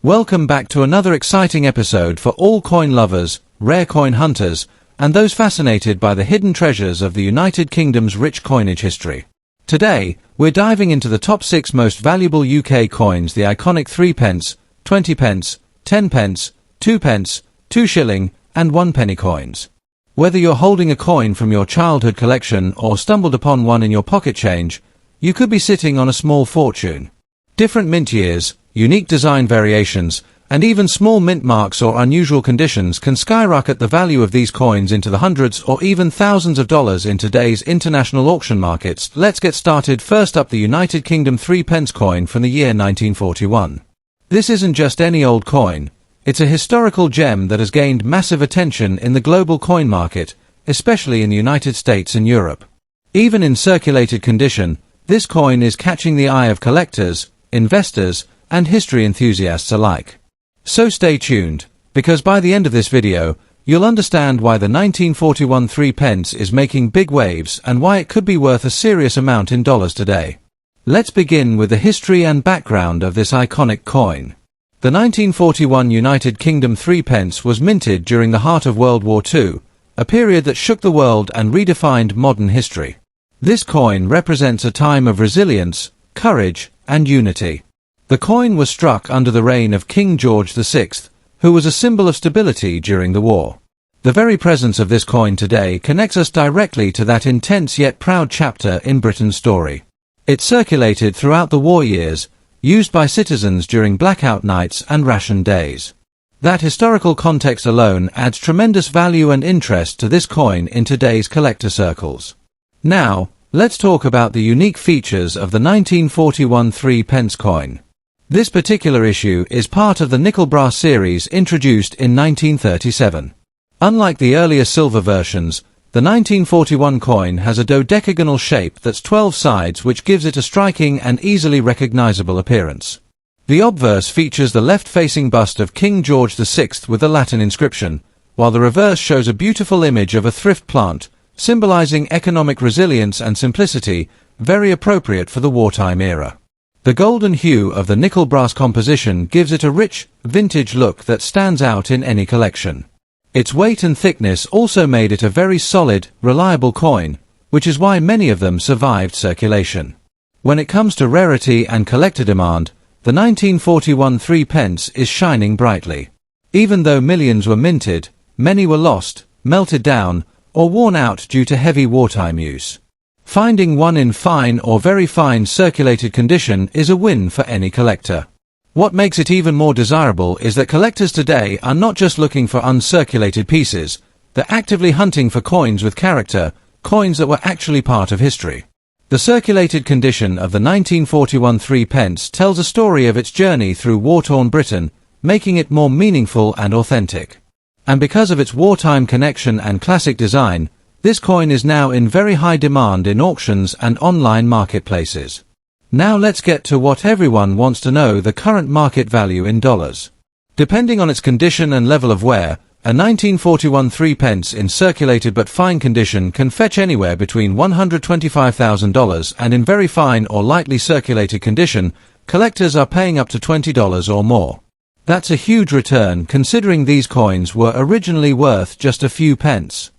Welcome back to another exciting episode for all coin lovers, rare coin hunters, and those fascinated by the hidden treasures of the United Kingdom's rich coinage history. Today, we're diving into the top 6 most valuable UK coins, the iconic 3 pence, 20 pence, 10 pence, 2 pence, 2 shilling, and 1 penny coins. Whether you're holding a coin from your childhood collection or stumbled upon one in your pocket change, you could be sitting on a small fortune. Different mint years, unique design variations, and even small mint marks or unusual conditions can skyrocket the value of these coins into the hundreds or even thousands of dollars in today's international auction markets. Let's get started. First up, the United Kingdom 3 pence coin from the year 1941. This isn't just any old coin. It's a historical gem that has gained massive attention in the global coin market, especially in the United States and Europe. Even in circulated condition, this coin is catching the eye of collectors, investors, and history enthusiasts alike. So stay tuned, because by the end of this video, you'll understand why the 1941 3 pence is making big waves and why it could be worth a serious amount in dollars today. Let's begin with the history and background of this iconic coin. The 1941 United Kingdom 3 pence was minted during the heart of World War II, a period that shook the world and redefined modern history. This coin represents a time of resilience, courage, and unity. The coin was struck under the reign of King George VI, who was a symbol of stability during the war. The very presence of this coin today connects us directly to that intense yet proud chapter in Britain's story. It circulated throughout the war years, used by citizens during blackout nights and ration days. That historical context alone adds tremendous value and interest to this coin in today's collector circles. Now, let's talk about the unique features of the 1941 3 pence coin. This particular issue is part of the nickel brass series introduced in 1937. Unlike the earlier silver versions, the 1941 coin has a dodecagonal shape that's 12 sides, which gives it a striking and easily recognizable appearance. The obverse features the left-facing bust of King George VI with a Latin inscription, while the reverse shows a beautiful image of a thrift plant, symbolizing economic resilience and simplicity, very appropriate for the wartime era. The golden hue of the nickel brass composition gives it a rich, vintage look that stands out in any collection. Its weight and thickness also made it a very solid, reliable coin, which is why many of them survived circulation. When it comes to rarity and collector demand, the 1941 3 pence is shining brightly. Even though millions were minted, many were lost, melted down, or worn out due to heavy wartime use. Finding one in fine or very fine circulated condition is a win for any collector. What makes it even more desirable is that collectors today are not just looking for uncirculated pieces, they're actively hunting for coins with character, coins that were actually part of history. The circulated condition of the 1941 3 pence tells a story of its journey through war-torn Britain, making it more meaningful and authentic. And because of its wartime connection and classic design, this coin is now in very high demand in auctions and online marketplaces. Now let's get to what everyone wants to know: the current market value in dollars. Depending on its condition and level of wear, a 1941 3 pence in circulated but fine condition can fetch anywhere between $125,000 and in very fine or lightly circulated condition, collectors are paying up to $20 or more. That's a huge return considering these coins were originally worth just a few pence.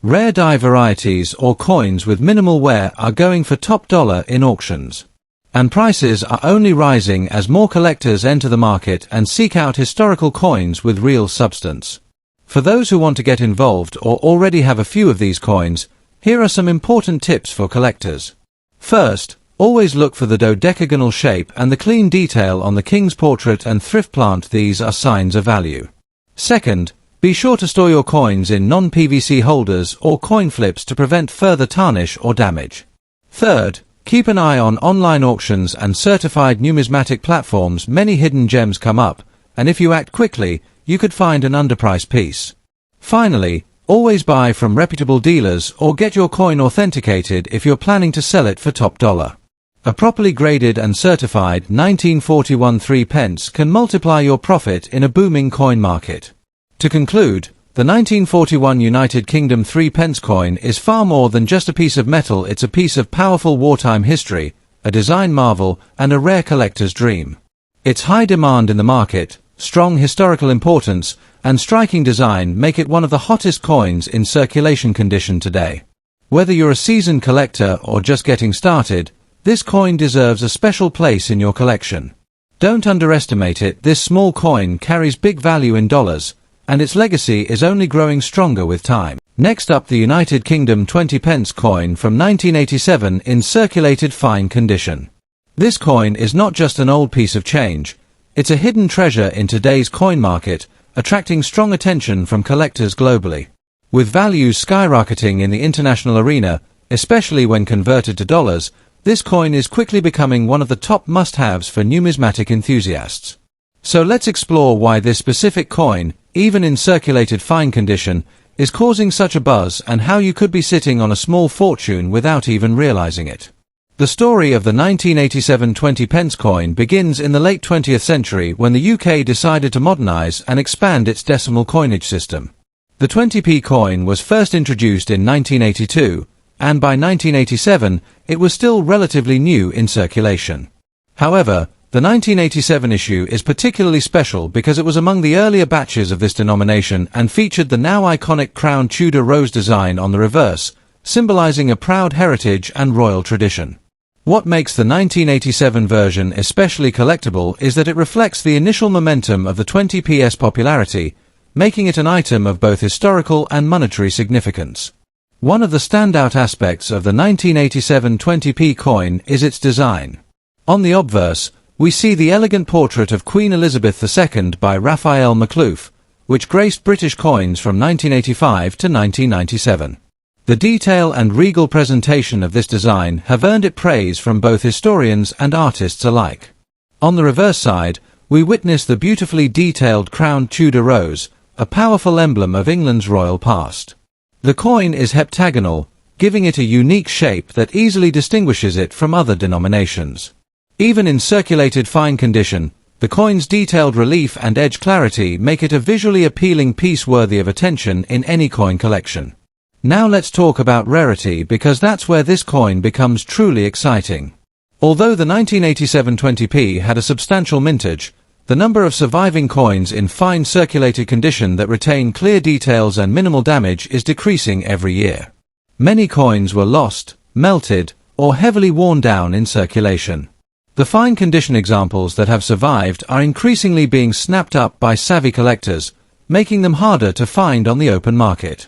Rare die varieties or coins with minimal wear are going for top dollar in auctions. And prices are only rising as more collectors enter the market and seek out historical coins with real substance. For those who want to get involved or already have a few of these coins, here are some important tips for collectors. First, always look for the dodecagonal shape and the clean detail on the king's portrait and thrift plant. These are signs of value. Second, be sure to store your coins in non-PVC holders or coin flips to prevent further tarnish or damage. Third, keep an eye on online auctions and certified numismatic platforms. Many hidden gems come up, and if you act quickly, you could find an underpriced piece. Finally, always buy from reputable dealers or get your coin authenticated if you're planning to sell it for top dollar. A properly graded and certified 1941 3 pence can multiply your profit in a booming coin market. To conclude, the 1941 United Kingdom 3 pence coin is far more than just a piece of metal. It's a piece of powerful wartime history, a design marvel, and a rare collector's dream. Its high demand in the market, strong historical importance, and striking design make it one of the hottest coins in circulation condition today. Whether you're a seasoned collector or just getting started, this coin deserves a special place in your collection. Don't underestimate it. This small coin carries big value in dollars, and its legacy is only growing stronger with time. Next up, the United Kingdom 20 pence coin from 1987 in circulated fine condition. This coin is not just an old piece of change, it's a hidden treasure in today's coin market, attracting strong attention from collectors globally. With values skyrocketing in the international arena, especially when converted to dollars, this coin is quickly becoming one of the top must-haves for numismatic enthusiasts. So let's explore why this specific coin, even in circulated fine condition, is causing such a buzz and how you could be sitting on a small fortune without even realizing it. The story of the 1987 20 pence coin begins in the late 20th century when the UK decided to modernize and expand its decimal coinage system. The 20p coin was first introduced in 1982, and by 1987 it was still relatively new in circulation. However, the 1987 issue is particularly special because it was among the earlier batches of this denomination and featured the now iconic crown Tudor rose design on the reverse, symbolizing a proud heritage and royal tradition. What makes the 1987 version especially collectible is that it reflects the initial momentum of the 20p's popularity, making it an item of both historical and monetary significance. One of the standout aspects of the 1987 20p coin is its design. On the obverse, we see the elegant portrait of Queen Elizabeth II by Raphael McLoof, which graced British coins from 1985 to 1997. The detail and regal presentation of this design have earned it praise from both historians and artists alike. On the reverse side, we witness the beautifully detailed crowned Tudor rose, a powerful emblem of England's royal past. The coin is heptagonal, giving it a unique shape that easily distinguishes it from other denominations. Even in circulated fine condition, the coin's detailed relief and edge clarity make it a visually appealing piece worthy of attention in any coin collection. Now let's talk about rarity, because that's where this coin becomes truly exciting. Although the 1987 20p had a substantial mintage, the number of surviving coins in fine circulated condition that retain clear details and minimal damage is decreasing every year. Many coins were lost, melted, or heavily worn down in circulation. The fine condition examples that have survived are increasingly being snapped up by savvy collectors, making them harder to find on the open market.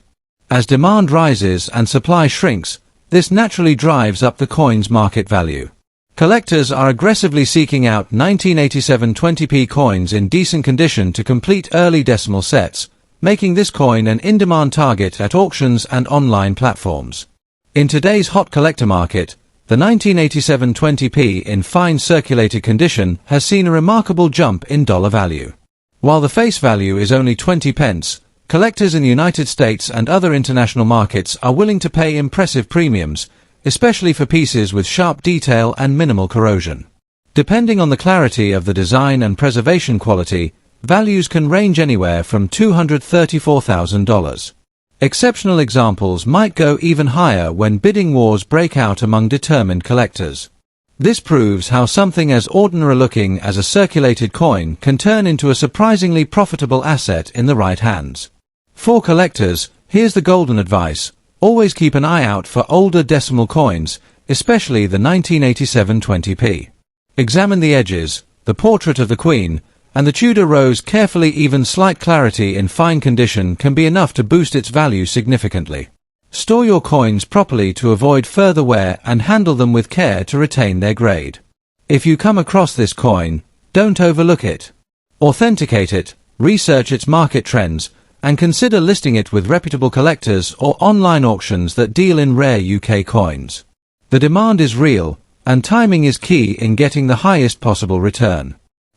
As demand rises and supply shrinks, this naturally drives up the coin's market value. Collectors are aggressively seeking out 1987 20p coins in decent condition to complete early decimal sets, making this coin an in-demand target at auctions and online platforms. In today's hot collector market, the 1987 20p in fine circulated condition has seen a remarkable jump in dollar value. While the face value is only 20 pence, collectors in the United States and other international markets are willing to pay impressive premiums, especially for pieces with sharp detail and minimal corrosion. Depending on the clarity of the design and preservation quality, values can range anywhere from $234,000. Exceptional examples might go even higher when bidding wars break out among determined collectors. This proves how something as ordinary looking as a circulated coin can turn into a surprisingly profitable asset in the right hands. For collectors, here's the golden advice: always keep an eye out for older decimal coins, especially the 1987 20p. Examine the edges, the portrait of the Queen, and the Tudor rose carefully. Even slight clarity in fine condition can be enough to boost its value significantly. Store your coins properly to avoid further wear and handle them with care to retain their grade. If you come across this coin, don't overlook it. Authenticate it, research its market trends, and consider listing it with reputable collectors or online auctions that deal in rare UK coins. The demand is real, and timing is key in getting the highest possible return.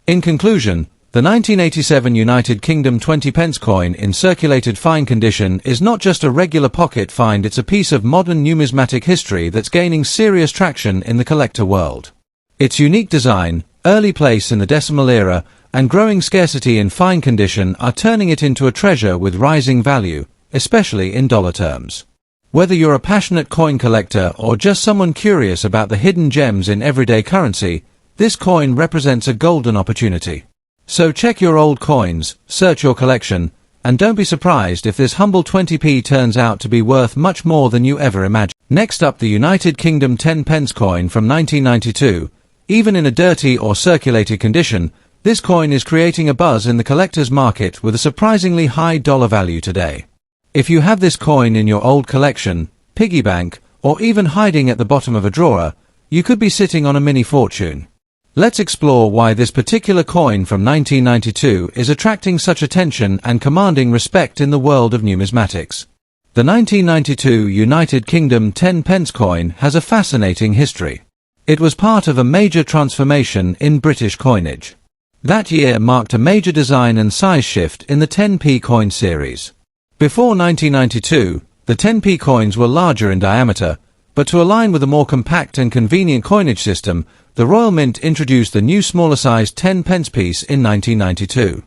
In conclusion, the 1987 United Kingdom 20 pence coin in circulated fine condition is not just a regular pocket find, it's a piece of modern numismatic history that's gaining serious traction in the collector world. Its unique design, early place in the decimal era, and growing scarcity in fine condition are turning it into a treasure with rising value, especially in dollar terms. Whether you're a passionate coin collector or just someone curious about the hidden gems in everyday currency, this coin represents a golden opportunity. So check your old coins, search your collection, and don't be surprised if this humble 20p turns out to be worth much more than you ever imagined. Next up, the United Kingdom 10 pence coin from 1992. Even in a dirty or circulated condition, this coin is creating a buzz in the collector's market with a surprisingly high dollar value today. If you have this coin in your old collection, piggy bank, or even hiding at the bottom of a drawer, you could be sitting on a mini fortune. Let's explore why this particular coin from 1992 is attracting such attention and commanding respect in the world of numismatics. The 1992 United Kingdom 10 pence coin has a fascinating history. It was part of a major transformation in British coinage. That year marked a major design and size shift in the 10p coin series. Before 1992, the 10p coins were larger in diameter, but to align with a more compact and convenient coinage system, the Royal Mint introduced the new smaller-sized 10 pence piece in 1992.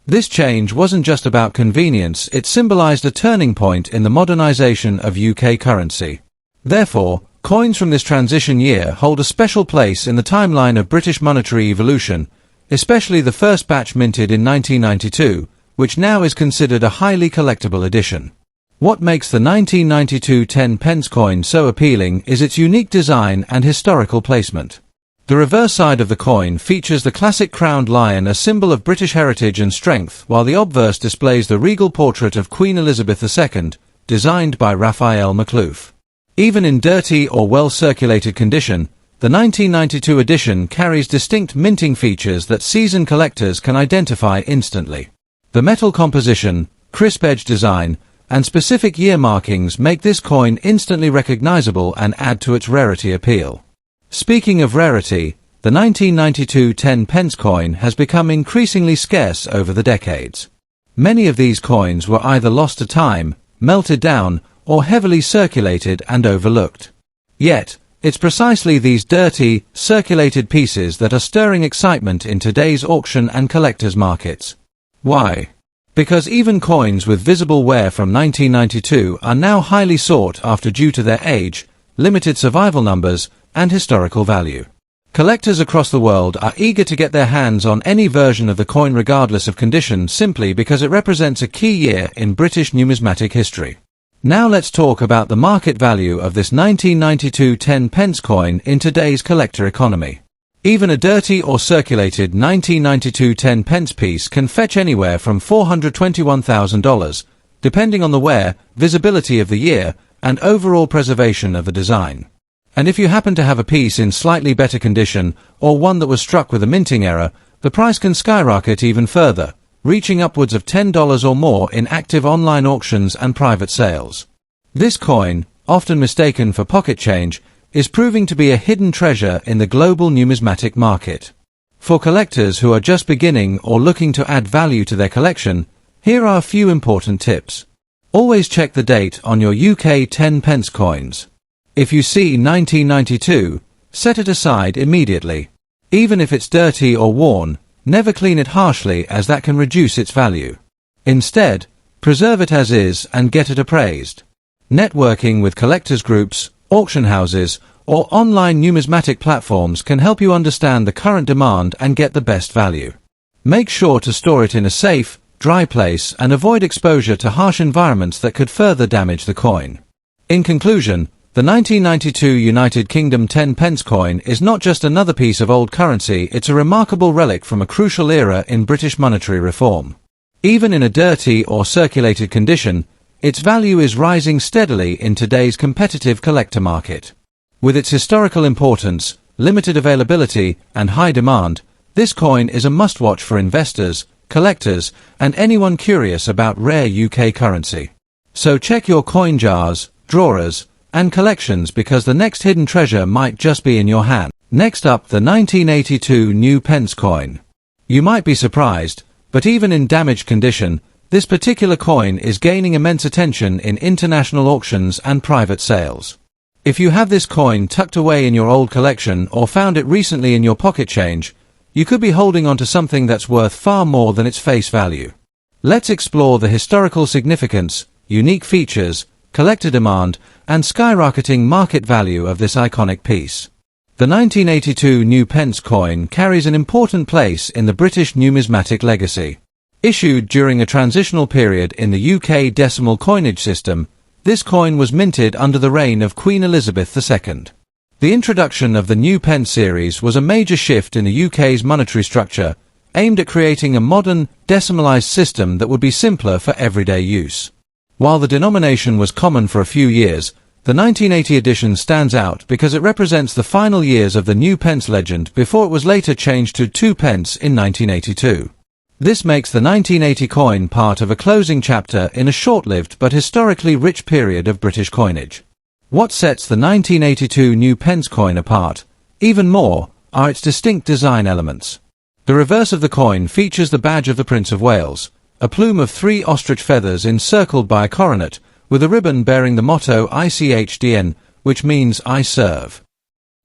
This change wasn't just about convenience, it symbolized a turning point in the modernization of UK currency. Therefore, coins from this transition year hold a special place in the timeline of British monetary evolution, especially the first batch minted in 1992, which now is considered a highly collectible edition. What makes the 1992 10 pence coin so appealing is its unique design and historical placement. The reverse side of the coin features the classic crowned lion, a symbol of British heritage and strength, while the obverse displays the regal portrait of Queen Elizabeth II, designed by Raphael McLouf. Even in dirty or well-circulated condition, the 1992 edition carries distinct minting features that seasoned collectors can identify instantly. The metal composition, crisp edge design, and specific year markings make this coin instantly recognizable and add to its rarity appeal. Speaking of rarity, the 1992 10 pence coin has become increasingly scarce over the decades. Many of these coins were either lost to time, melted down, or heavily circulated and overlooked. Yet, it's precisely these dirty, circulated pieces that are stirring excitement in today's auction and collectors' markets. Why? Because even coins with visible wear from 1992 are now highly sought after due to their age, limited survival numbers, and historical value. Collectors across the world are eager to get their hands on any version of the coin regardless of condition, simply because it represents a key year in British numismatic history. Now let's talk about the market value of this 1992 10 pence coin in today's collector economy. Even a dirty or circulated 1992 10 pence piece can fetch anywhere from $421,000, depending on the wear, visibility of the year, and overall preservation of the design. And if you happen to have a piece in slightly better condition, or one that was struck with a minting error, the price can skyrocket even further, reaching upwards of $10 or more in active online auctions and private sales. This coin, often mistaken for pocket change, is proving to be a hidden treasure in the global numismatic market. For collectors who are just beginning or looking to add value to their collection, here are a few important tips. Always check the date on your UK 10 pence coins. If you see 1992, set it aside immediately. Even if it's dirty or worn, never clean it harshly, as that can reduce its value. Instead, preserve it as is and get it appraised. Networking with collectors groups, auction houses, or online numismatic platforms can help you understand the current demand and get the best value. Make sure to store it in a safe, dry place and avoid exposure to harsh environments that could further damage the coin. In conclusion, the 1992 United Kingdom 10 pence coin is not just another piece of old currency, it's a remarkable relic from a crucial era in British monetary reform. Even in a dirty or circulated condition, its value is rising steadily in today's competitive collector market. With its historical importance, limited availability, and high demand, this coin is a must-watch for investors, collectors, and anyone curious about rare UK currency. So check your coin jars, drawers, and collections, because the next hidden treasure might just be in your hand. Next up, the 1982 new pence coin. You might be surprised, but even in damaged condition, this particular coin is gaining immense attention in international auctions and private sales. If you have this coin tucked away in your old collection or found it recently in your pocket change, you could be holding on to something that's worth far more than its face value. Let's explore the historical significance, unique features, collector demand, and skyrocketing market value of this iconic piece. The 1982 new pence coin carries an important place in the British numismatic legacy. Issued during a transitional period in the UK decimal coinage system, this coin was minted under the reign of Queen Elizabeth II. The introduction of the new pence series was a major shift in the UK's monetary structure, aimed at creating a modern, decimalised system that would be simpler for everyday use. While the denomination was common for a few years, the 1980 edition stands out because it represents the final years of the new pence legend before it was later changed to 2 pence in 1982. This makes the 1980 coin part of a closing chapter in a short-lived but historically rich period of British coinage. What sets the 1982 new pence coin apart, even more, are its distinct design elements. The reverse of the coin features the badge of the Prince of Wales, a plume of 3 ostrich feathers encircled by a coronet, with a ribbon bearing the motto ICHDN, which means I serve.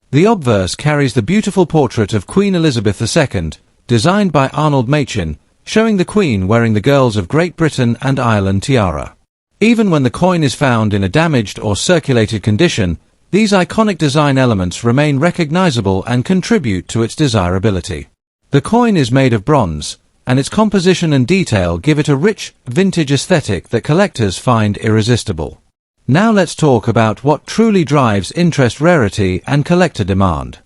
The obverse carries the beautiful portrait of Queen Elizabeth II, designed by Arnold Machin, showing the Queen wearing the Girls of Great Britain and Ireland tiara. Even when the coin is found in a damaged or circulated condition, these iconic design elements remain recognizable and contribute to its desirability. The coin is made of bronze, and its composition and detail give it a rich, vintage aesthetic that collectors find irresistible. Now let's talk about what truly drives interest, rarity, and collector demand.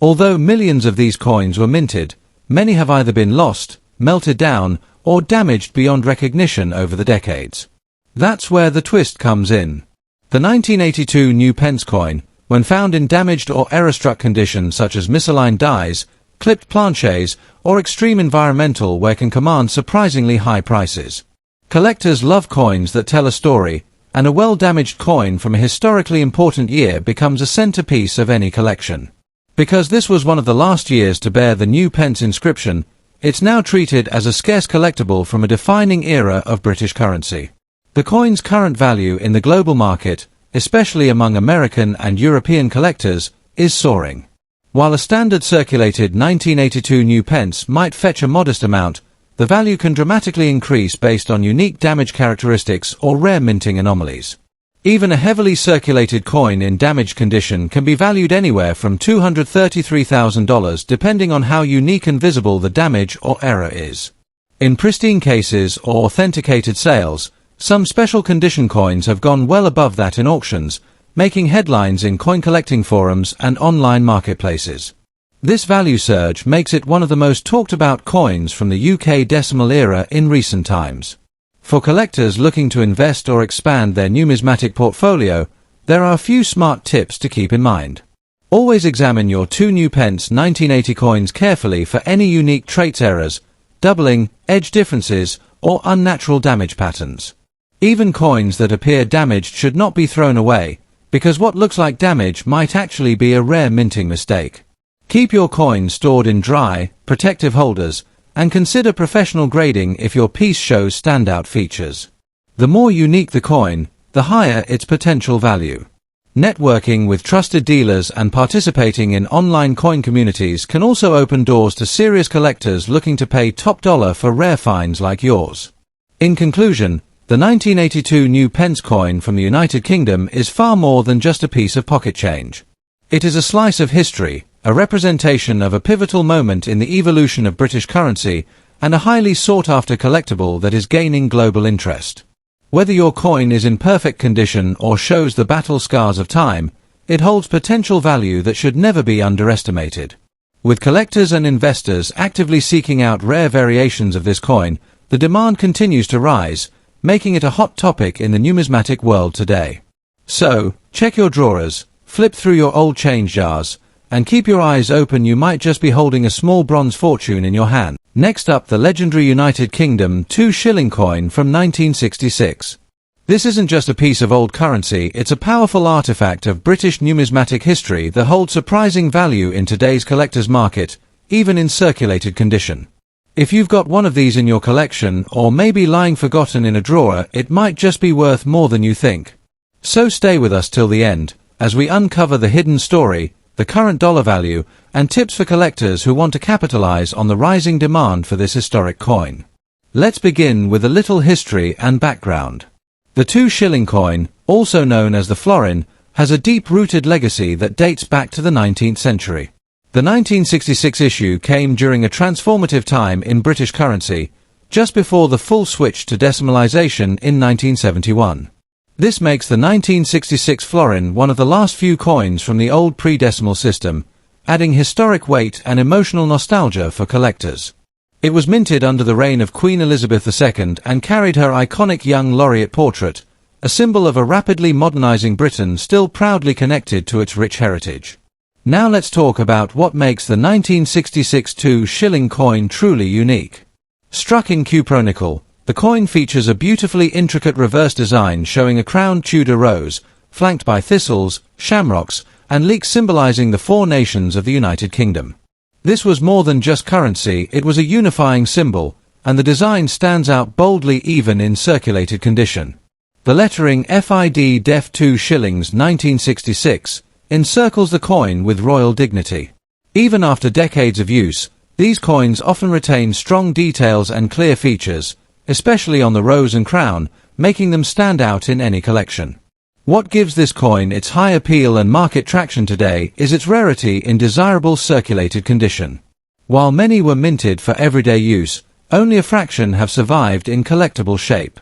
Although millions of these coins were minted, many have either been lost, melted down, or damaged beyond recognition over the decades. That's where the twist comes in. The 1982 new pence coin, when found in damaged or error-struck conditions such as misaligned dies, clipped planchets, or extreme environmental wear, can command surprisingly high prices. Collectors love coins that tell a story, and a well-damaged coin from a historically important year becomes a centerpiece of any collection. Because this was one of the last years to bear the new pence inscription, it's now treated as a scarce collectible from a defining era of British currency. The coin's current value in the global market, especially among American and European collectors, is soaring. While a standard circulated 1982 new pence might fetch a modest amount, the value can dramatically increase based on unique damage characteristics or rare minting anomalies. Even a heavily circulated coin in damaged condition can be valued anywhere from $233,000 depending on how unique and visible the damage or error is. In pristine cases or authenticated sales, some special condition coins have gone well above that in auctions, making headlines in coin collecting forums and online marketplaces. This value surge makes it one of the most talked about coins from the UK decimal era in recent times. For collectors looking to invest or expand their numismatic portfolio, there are a few smart tips to keep in mind. Always examine your 2 new pence 1980 coins carefully for any unique trace errors, doubling, edge differences, or unnatural damage patterns. Even coins that appear damaged should not be thrown away, because what looks like damage might actually be a rare minting mistake. Keep your coins stored in dry, protective holders, and consider professional grading if your piece shows standout features. The more unique the coin, the higher its potential value. Networking with trusted dealers and participating in online coin communities can also open doors to serious collectors looking to pay top dollar for rare finds like yours. In conclusion, the 1982 new pence coin from the United Kingdom is far more than just a piece of pocket change. It is a slice of history, a representation of a pivotal moment in the evolution of British currency, and a highly sought-after collectible that is gaining global interest. Whether your coin is in perfect condition or shows the battle scars of time, it holds potential value that should never be underestimated. With collectors and investors actively seeking out rare variations of this coin, the demand continues to rise, making it a hot topic in the numismatic world today. So, check your drawers, flip through your old change jars, and keep your eyes open. You might just be holding a small bronze fortune in your hand. Next up, the legendary United Kingdom 2 shilling coin from 1966. This isn't just a piece of old currency, it's a powerful artifact of British numismatic history that holds surprising value in today's collector's market, even in circulated condition. If you've got one of these in your collection, or maybe lying forgotten in a drawer, it might just be worth more than you think. So stay with us till the end, as we uncover the hidden story, the current dollar value, and tips for collectors who want to capitalize on the rising demand for this historic coin. Let's begin with a little history and background. The 2 shilling coin, also known as the florin, has a deep-rooted legacy that dates back to the 19th century. The 1966 issue came during a transformative time in British currency, just before the full switch to decimalisation in 1971. This makes the 1966 florin one of the last few coins from the old pre-decimal system, adding historic weight and emotional nostalgia for collectors. It was minted under the reign of Queen Elizabeth II and carried her iconic young laureate portrait, a symbol of a rapidly modernising Britain still proudly connected to its rich heritage. Now let's talk about what makes the 1966 2-shilling coin truly unique. Struck in cupronickel, the coin features a beautifully intricate reverse design showing a crowned Tudor rose, flanked by thistles, shamrocks, and leeks symbolising the four nations of the United Kingdom. This was more than just currency, it was a unifying symbol, and the design stands out boldly even in circulated condition. The lettering FID Def 2 Shillings 1966 encircles the coin with royal dignity. Even after decades of use, these coins often retain strong details and clear features, especially on the rose and crown, making them stand out in any collection. What gives this coin its high appeal and market traction today is its rarity in desirable circulated condition. While many were minted for everyday use, only a fraction have survived in collectible shape.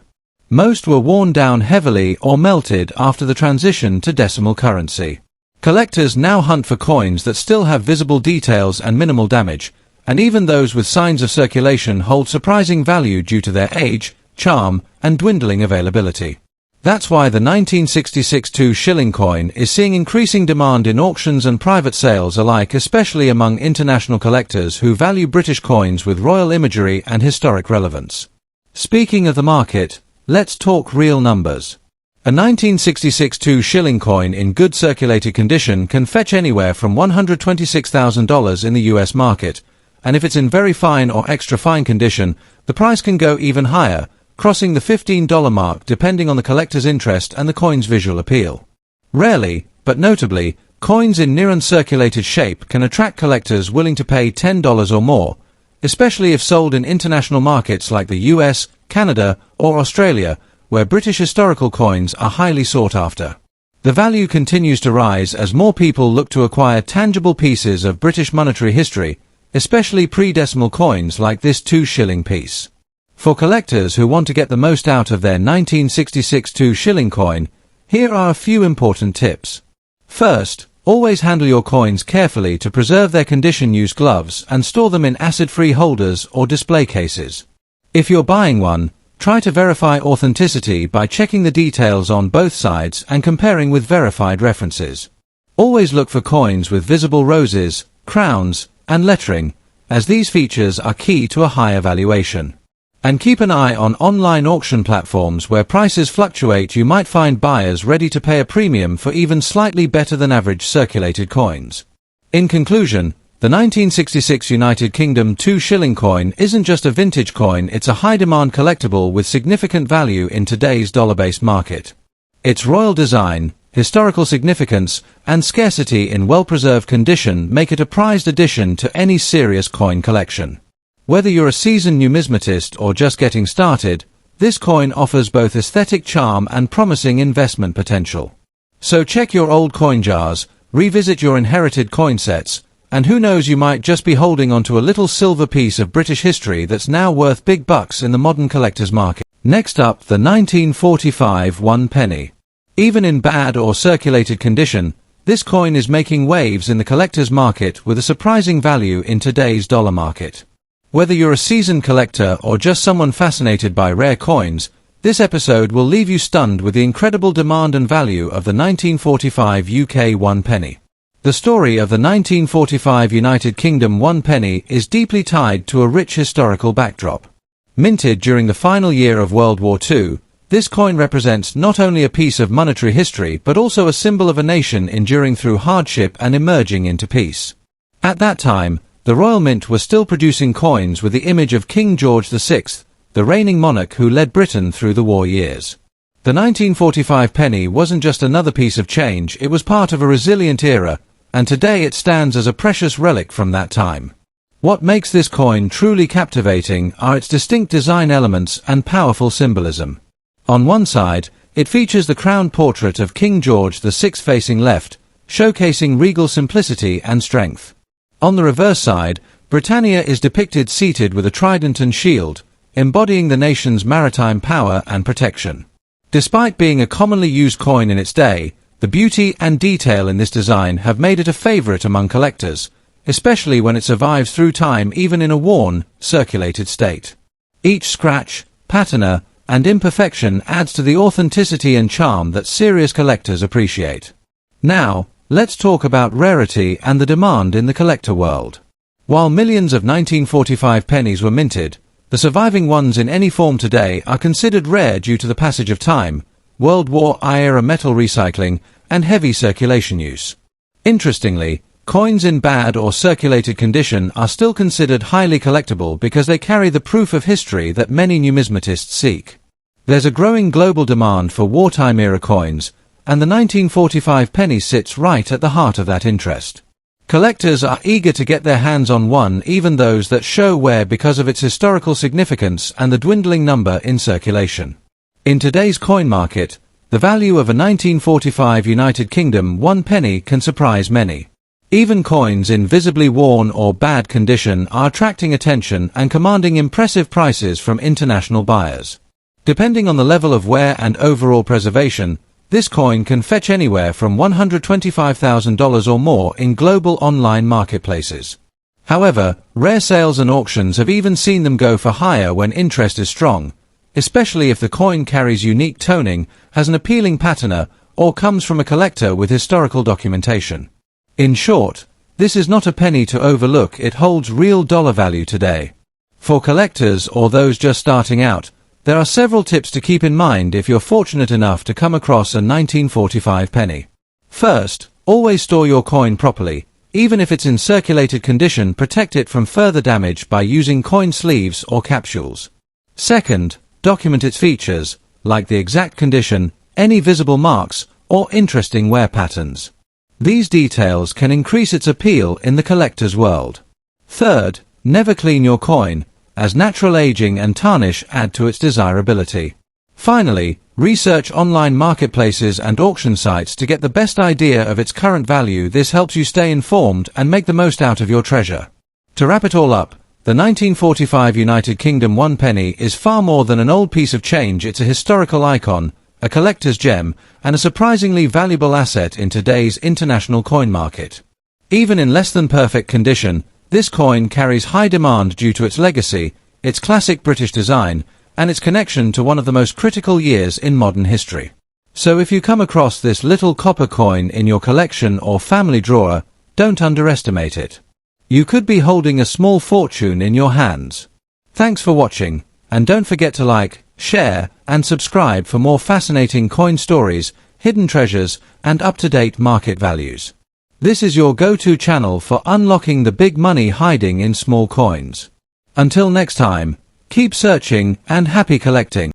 Most were worn down heavily or melted after the transition to decimal currency. Collectors now hunt for coins that still have visible details and minimal damage, and even those with signs of circulation hold surprising value due to their age, charm, and dwindling availability. That's why the 1966 2-shilling coin is seeing increasing demand in auctions and private sales alike, especially among international collectors who value British coins with royal imagery and historic relevance. Speaking of the market, let's talk real numbers. A 1966 2-shilling coin in good circulated condition can fetch anywhere from $126,000 in the US market, and if it's in very fine or extra fine condition, the price can go even higher, crossing the $15 mark depending on the collector's interest and the coin's visual appeal. Rarely, but notably, coins in near uncirculated shape can attract collectors willing to pay $10 or more, especially if sold in international markets like the US, Canada, or Australia, where British historical coins are highly sought after. The value continues to rise as more people look to acquire tangible pieces of British monetary history, especially pre-decimal coins like this 2-shilling piece. For collectors who want to get the most out of their 1966 2-shilling coin, here are a few important tips. First, always handle your coins carefully to preserve their condition. Use gloves and store them in acid-free holders or display cases. If you're buying one, try to verify authenticity by checking the details on both sides and comparing with verified references. Always look for coins with visible roses, crowns, and lettering, as these features are key to a higher valuation. And keep an eye on online auction platforms where prices fluctuate. You might find buyers ready to pay a premium for even slightly better than average circulated coins. In conclusion, the 1966 United Kingdom 2-shilling coin isn't just a vintage coin, it's a high-demand collectible with significant value in today's dollar-based market. Its royal design, historical significance, and scarcity in well-preserved condition make it a prized addition to any serious coin collection. Whether you're a seasoned numismatist or just getting started, this coin offers both aesthetic charm and promising investment potential. So check your old coin jars, revisit your inherited coin sets, and who knows, you might just be holding onto a little silver piece of British history that's now worth big bucks in the modern collector's market. Next up, the 1945 1 penny. Even in bad or circulated condition, this coin is making waves in the collector's market with a surprising value in today's dollar market. Whether you're a seasoned collector or just someone fascinated by rare coins, this episode will leave you stunned with the incredible demand and value of the 1945 UK 1 penny. The story of the 1945 United Kingdom 1 penny is deeply tied to a rich historical backdrop. Minted during the final year of World War II, this coin represents not only a piece of monetary history but also a symbol of a nation enduring through hardship and emerging into peace. At that time, the Royal Mint was still producing coins with the image of King George VI, the reigning monarch who led Britain through the war years. The 1945 penny wasn't just another piece of change, it was part of a resilient era, and today it stands as a precious relic from that time. What makes this coin truly captivating are its distinct design elements and powerful symbolism. On one side, It features the crowned portrait of King George VI facing left, showcasing regal simplicity and strength. On the reverse side, Britannia is depicted seated with a trident and shield, embodying the nation's maritime power and protection. Despite being a commonly used coin in its day, the beauty and detail in this design have made it a favorite among collectors, especially when it survives through time even in a worn, circulated state. Each scratch, patina, and imperfection adds to the authenticity and charm that serious collectors appreciate. Now, let's talk about rarity and the demand in the collector world. While millions of 1945 pennies were minted, the surviving ones in any form today are considered rare due to the passage of time, World War I-era metal recycling, and heavy circulation use. Interestingly, coins in bad or circulated condition are still considered highly collectible because they carry the proof of history that many numismatists seek. There's a growing global demand for wartime-era coins, and the 1945 penny sits right at the heart of that interest. Collectors are eager to get their hands on one, even those that show wear because of its historical significance and the dwindling number in circulation. In today's coin market, the value of a 1945 United Kingdom 1 penny can surprise many. Even coins in visibly worn or bad condition are attracting attention and commanding impressive prices from international buyers. Depending on the level of wear and overall preservation, this coin can fetch anywhere from $125,000 or more in global online marketplaces. However, rare sales and auctions have even seen them go for higher when interest is strong, especially if the coin carries unique toning, has an appealing patina, or comes from a collector with historical documentation. In short, this is not a penny to overlook, it holds real dollar value today. For collectors or those just starting out, there are several tips to keep in mind if you're fortunate enough to come across a 1945 penny. First, always store your coin properly. Even if it's in circulated condition, protect it from further damage by using coin sleeves or capsules. Second, document its features, like the exact condition, any visible marks, or interesting wear patterns. These details can increase its appeal in the collector's world. Third, never clean your coin, as natural aging and tarnish add to its desirability. Finally, research online marketplaces and auction sites to get the best idea of its current value. This helps you stay informed and make the most out of your treasure. To wrap it all up, the 1945 United Kingdom 1 penny is far more than an old piece of change. It's a historical icon, a collector's gem, and a surprisingly valuable asset in today's international coin market. Even in less than perfect condition, this coin carries high demand due to its legacy, its classic British design, and its connection to one of the most critical years in modern history. So if you come across this little copper coin in your collection or family drawer, don't underestimate it. You could be holding a small fortune in your hands. Thanks for watching, and don't forget to like, share, and subscribe for more fascinating coin stories, hidden treasures, and up-to-date market values. This is your go-to channel for unlocking the big money hiding in small coins. Until next time, keep searching and happy collecting.